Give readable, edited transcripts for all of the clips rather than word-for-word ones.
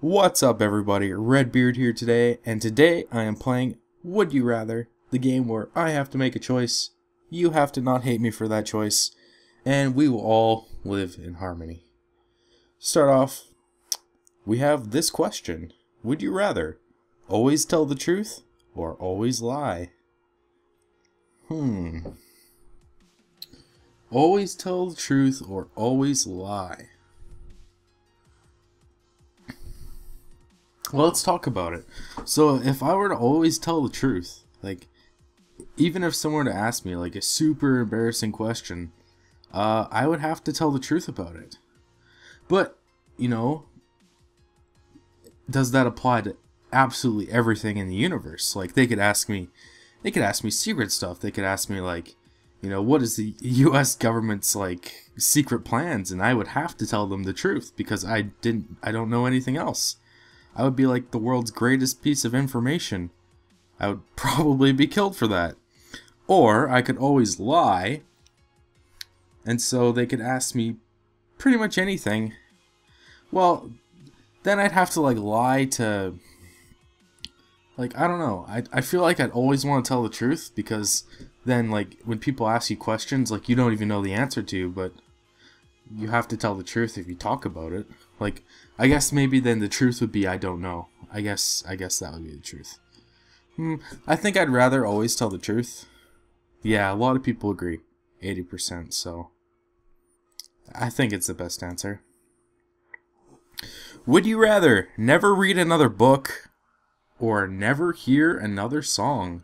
What's up everybody, RedBeard here today, and today I am playing Would You Rather, the game where I have to make a choice, you have to not hate me for that choice, and we will all live in harmony. Start off, we have this question: would you rather always tell the truth or always lie? Always tell the truth or always lie? Well, let's talk about it. So, if I were to always tell the truth, like, even if someone were to ask me, like, a super embarrassing question, I would have to tell the truth about it. But, you know, does that apply to absolutely everything in the universe? Like, they could ask me secret stuff. They could ask me, like, you know, what is the US government's, like, secret plans? And I would have to tell them the truth because I don't know anything else. I would be like the world's greatest piece of information. I would probably be killed for that. Or I could always lie, and so they could ask me pretty much anything. Well, then I'd have to like lie to, like, I don't know. I feel like I'd always want to tell the truth because then, like, when people ask you questions like you don't even know the answer to, but you have to tell the truth if you talk about it. Like, I guess maybe then the truth would be I don't know. I guess that would be the truth. I think I'd rather always tell the truth. Yeah, a lot of people agree. 80%, so I think it's the best answer. Would you rather never read another book or never hear another song?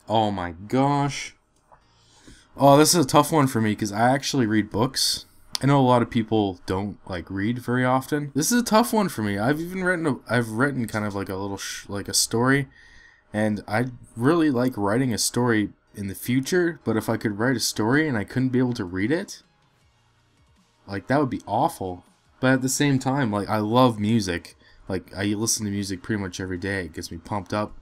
Oh my gosh. Oh, this is a tough one for me because I actually read books. I know a lot of people don't like read very often. This is a tough one for me. I've written kind of like a little like a story, and I really like writing a story in the future. But if I could write a story and I couldn't be able to read it, like, that would be awful. But at the same time, like, I love music. Like, I listen to music pretty much every day. It gets me pumped up,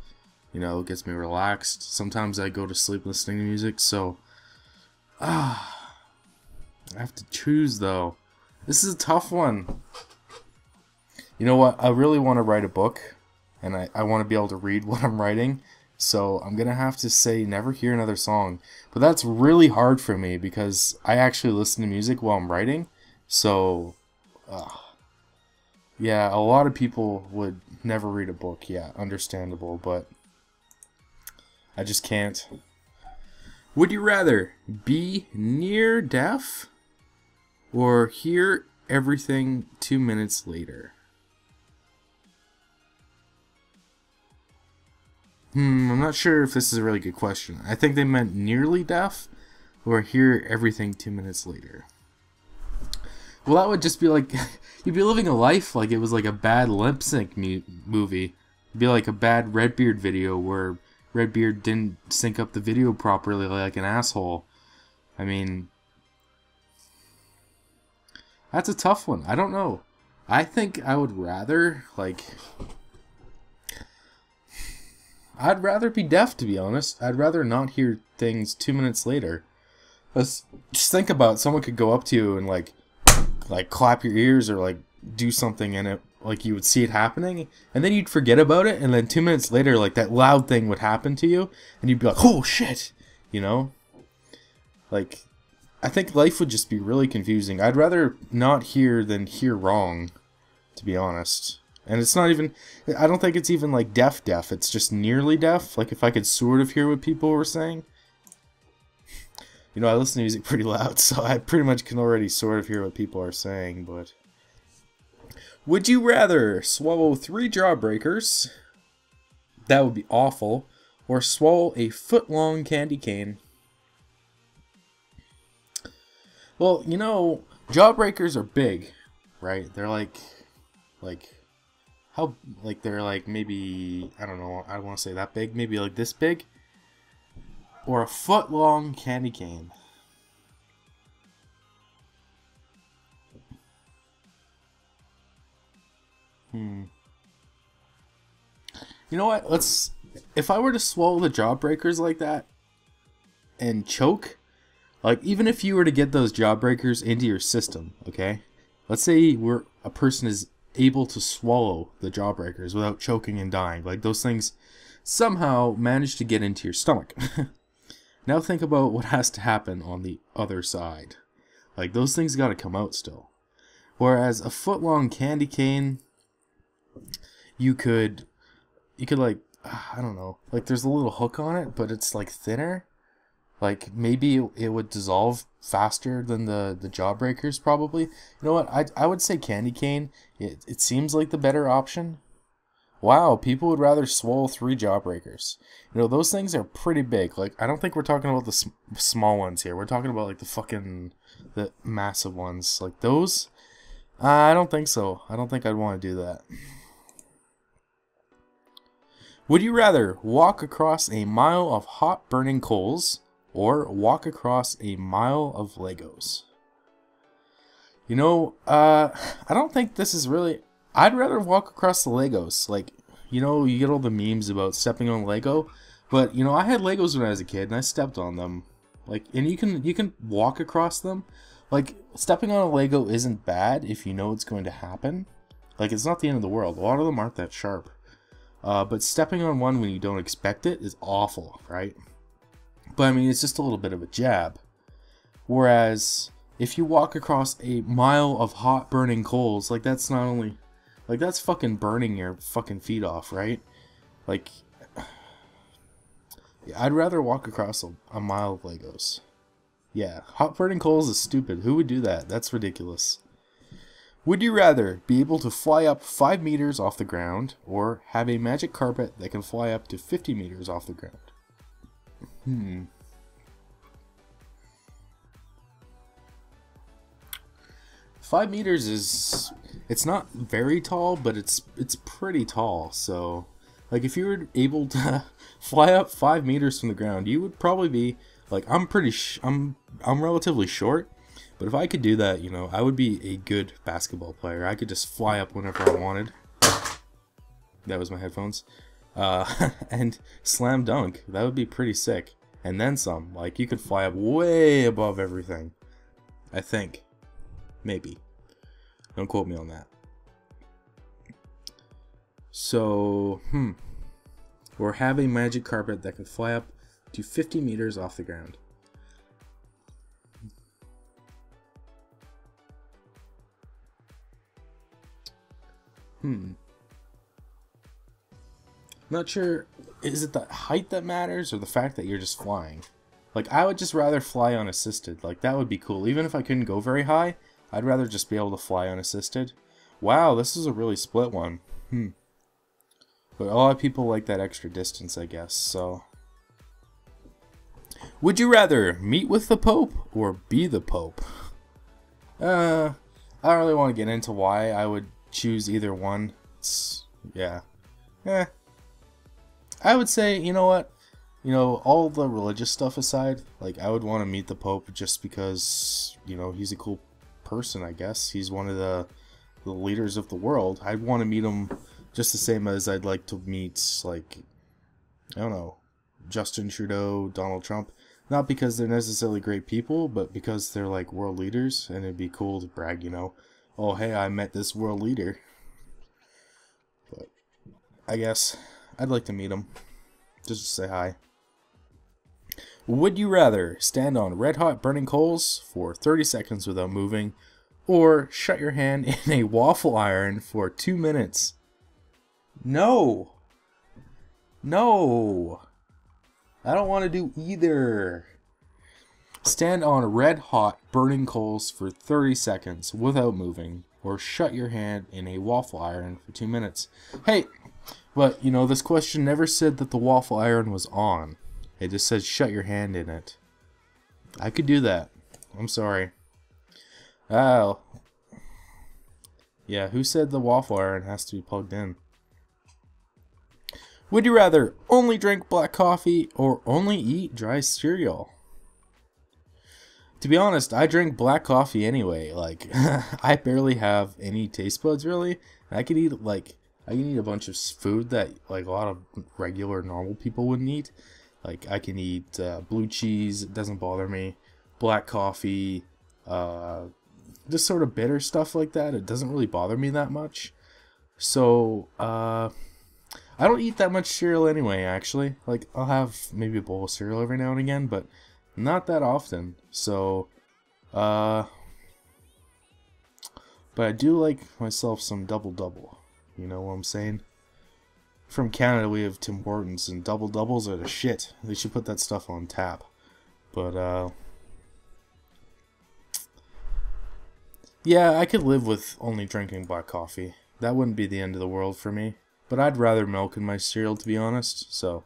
you know, it gets me relaxed. Sometimes I go to sleep listening to music. So I have to choose, though. This is a tough one. You know what? I really want to write a book, and I want to be able to read what I'm writing, so I'm going to have to say never hear another song. But that's really hard for me because I actually listen to music while I'm writing, so yeah, a lot of people would never read a book. Yeah, understandable, but I just can't. Would you rather be near deaf or hear everything 2 minutes later? I'm not sure if this is a really good question. I think they meant nearly deaf or hear everything 2 minutes later. Well, that would just be like, you'd be living a life like it was like a bad lip sync movie. It'd be like a bad RedBeard video where RedBeard didn't sync up the video properly like an asshole. I mean, that's a tough one. I don't know. I think I would rather, like, I'd rather be deaf, to be honest. I'd rather not hear things 2 minutes later. Just think about it. Someone could go up to you and like clap your ears or like do something and it, like, you would see it happening and then you'd forget about it, and then 2 minutes later, like, that loud thing would happen to you and you'd be like, oh shit, you know? Like, I think life would just be really confusing. I'd rather not hear than hear wrong, to be honest. And it's not even, I don't think it's even like deaf, it's just nearly deaf. Like, if I could sort of hear what people were saying. You know, I listen to music pretty loud, so I pretty much can already sort of hear what people are saying, but would you rather swallow 3 jawbreakers? That would be awful. Or swallow a foot-long candy cane? Well, you know, jawbreakers are big, right? They're like how, like, they're like maybe, I don't know, I don't want to say that big, maybe like this big? Or a foot-long candy cane? You know what? If I were to swallow the jawbreakers like that and choke, like, even if you were to get those jawbreakers into your system, okay? Let's say a person is able to swallow the jawbreakers without choking and dying. Like, those things somehow manage to get into your stomach. Now think about what has to happen on the other side. Like, those things gotta come out still. Whereas a foot-long candy cane, you could like, I don't know, like, there's a little hook on it, but it's like thinner. Like, maybe it would dissolve faster than the jawbreakers, probably. You know what, I would say candy cane. It seems like the better option. Wow, people would rather swallow 3 jawbreakers. You know, those things are pretty big. Like, I don't think we're talking about the small ones here. We're talking about, like, the massive ones. Like, those? I don't think so. I don't think I'd want to do that. Would you rather walk across a mile of hot burning coals or walk across a mile of Legos? You know, I don't think this is really... I'd rather walk across the Legos. Like, you know, you get all the memes about stepping on Lego, but, you know, I had Legos when I was a kid, and I stepped on them. Like, and you can walk across them. Like, stepping on a Lego isn't bad if you know it's going to happen. Like, it's not the end of the world. A lot of them aren't that sharp. But stepping on one when you don't expect it is awful, right? But, I mean, it's just a little bit of a jab. Whereas, if you walk across a mile of hot burning coals, like, that's not only... Like, that's fucking burning your fucking feet off, right? Like, I'd rather walk across a mile of Legos. Yeah, hot burning coals is stupid. Who would do that? That's ridiculous. Would you rather be able to fly up 5 meters off the ground or have a magic carpet that can fly up to 50 meters off the ground? 5 meters is... It's not very tall, but it's pretty tall. So, like, if you were able to fly up 5 meters from the ground, you would probably be... Like, I'm relatively short, but if I could do that, you know, I would be a good basketball player. I could just fly up whenever I wanted. That was my headphones. And slam dunk. That would be pretty sick. And then some. Like, you could fly up way above everything. I think. Maybe. Don't quote me on that. So, or have a magic carpet that can fly up to 50 meters off the ground. Not sure, is it the height that matters or the fact that you're just flying? Like, I would just rather fly unassisted. Like, that would be cool. Even if I couldn't go very high, I'd rather just be able to fly unassisted. Wow, this is a really split one. But a lot of people like that extra distance, I guess, so... Would you rather meet with the Pope or be the Pope? I don't really want to get into why I would choose either one. Yeah. I would say, you know what? You know, all the religious stuff aside, like, I would want to meet the Pope just because, you know, he's a cool person, I guess. He's one of the leaders of the world. I'd want to meet him just the same as I'd like to meet, like, I don't know, Justin Trudeau, Donald Trump. Not because they're necessarily great people, but because they're, like, world leaders, and it'd be cool to brag, you know, oh, hey, I met this world leader. But I guess I'd like to meet him, just to say hi. Would you rather stand on red-hot burning coals for 30 seconds without moving, or shut your hand in a waffle iron for 2 minutes? No! No! I don't want to do either. Stand on red-hot burning coals for 30 seconds without moving, or shut your hand in a waffle iron for 2 minutes. Hey, but, you know, this question never said that the waffle iron was on. It just said shut your hand in it. I could do that. I'm sorry. Oh. Yeah, who said the waffle iron has to be plugged in? Would you rather only drink black coffee or only eat dry cereal? To be honest, I drink black coffee anyway. Like, I barely have any taste buds, really. I can eat, like, a bunch of food that, like, a lot of regular, normal people wouldn't eat. Like, I can eat blue cheese, it doesn't bother me. Black coffee, just sort of bitter stuff like that, it doesn't really bother me that much. So, I don't eat that much cereal anyway, actually. Like, I'll have maybe a bowl of cereal every now and again, but not that often. So, but I do like myself some double-double. You know what I'm saying? From Canada, we have Tim Hortons, and double-doubles are the shit. They should put that stuff on tap. But, yeah, I could live with only drinking black coffee. That wouldn't be the end of the world for me. But I'd rather milk in my cereal, to be honest, so.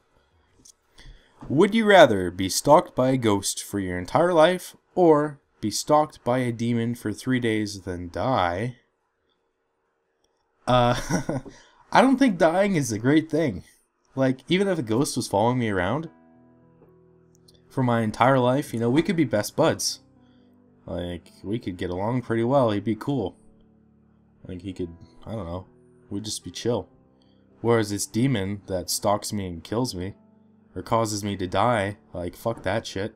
Would you rather be stalked by a ghost for your entire life, or be stalked by a demon for 3 days, then die? I don't think dying is a great thing. Like, even if a ghost was following me around for my entire life, you know, we could be best buds. Like, we could get along pretty well. He'd be cool. Like, he could, I don't know, we'd just be chill. Whereas this demon that stalks me and kills me, or causes me to die, like, fuck that shit.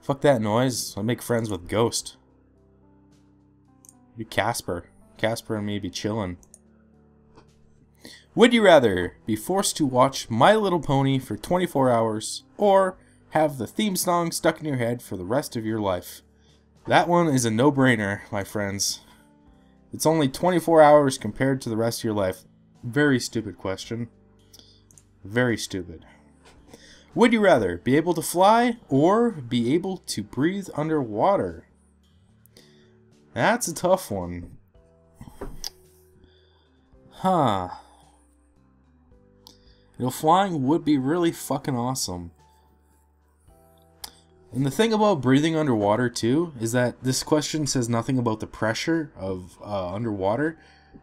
Fuck that noise. I make friends with Ghost. Be Casper. Casper and me be chillin'. Would you rather be forced to watch My Little Pony for 24 hours, or have the theme song stuck in your head for the rest of your life? That one is a no-brainer, my friends. It's only 24 hours compared to the rest of your life. Very stupid question. Very stupid. Would you rather be able to fly, or be able to breathe underwater? That's a tough one. Huh. You know, flying would be really fucking awesome. And the thing about breathing underwater, too, is that this question says nothing about the pressure of underwater.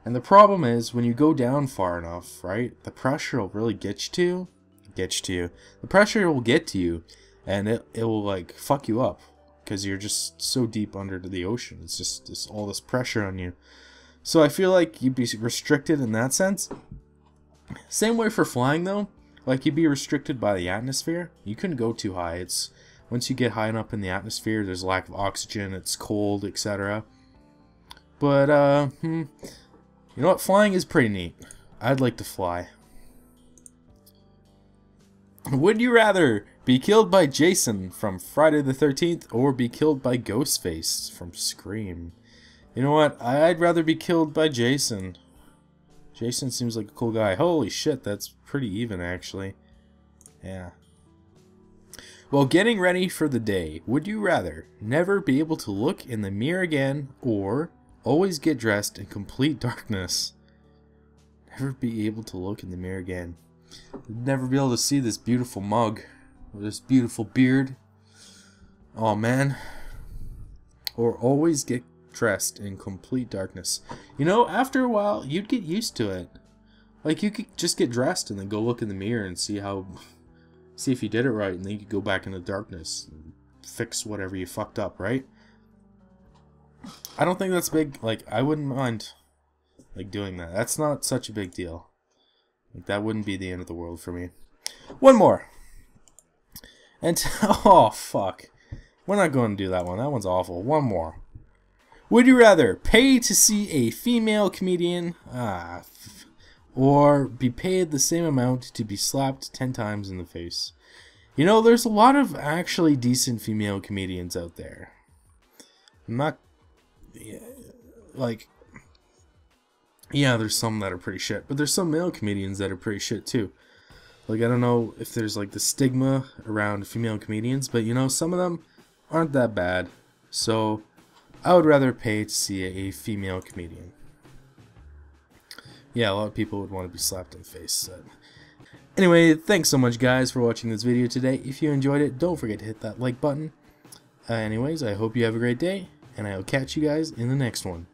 And the problem is, when you go down far enough, right, the pressure will really get you. The pressure will get to you, and it will, like, fuck you up. Because you're just so deep under the ocean. It's just all this pressure on you. So I feel like you'd be restricted in that sense. Same way for flying, though. Like, you'd be restricted by the atmosphere. You couldn't go too high. It's once you get high enough in the atmosphere, there's a lack of oxygen, it's cold, etc. But, you know what? Flying is pretty neat. I'd like to fly. Would you rather be killed by Jason from Friday the 13th, or be killed by Ghostface from Scream? You know what? I'd rather be killed by Jason. Jason seems like a cool guy. Holy shit, that's pretty even, actually. Yeah. While getting ready for the day, would you rather never be able to look in the mirror again, or always get dressed in complete darkness? Never be able to look in the mirror again. Never be able to see this beautiful mug, or this beautiful beard. Oh man. Or always get dressed in complete darkness. You know, after a while, you'd get used to it. Like, you could just get dressed and then go look in the mirror and see if you did it right, and then you could go back into darkness and fix whatever you fucked up, right? I don't think that's big. Like, I wouldn't mind, like, doing that. That's not such a big deal. Like, that wouldn't be the end of the world for me. One more. And, oh, fuck. We're not going to do that one. That one's awful. One more. Would you rather pay to see a female comedian, or be paid the same amount to be slapped 10 times in the face? You know, there's a lot of actually decent female comedians out there. Not, like, yeah, there's some that are pretty shit, but there's some male comedians that are pretty shit too. Like, I don't know if there's, like, the stigma around female comedians, but, you know, some of them aren't that bad. So I would rather pay to see a female comedian. Yeah, a lot of people would want to be slapped in the face. So. Anyway, thanks so much, guys, for watching this video today. If you enjoyed it, don't forget to hit that like button. Anyways, I hope you have a great day, and I will catch you guys in the next one.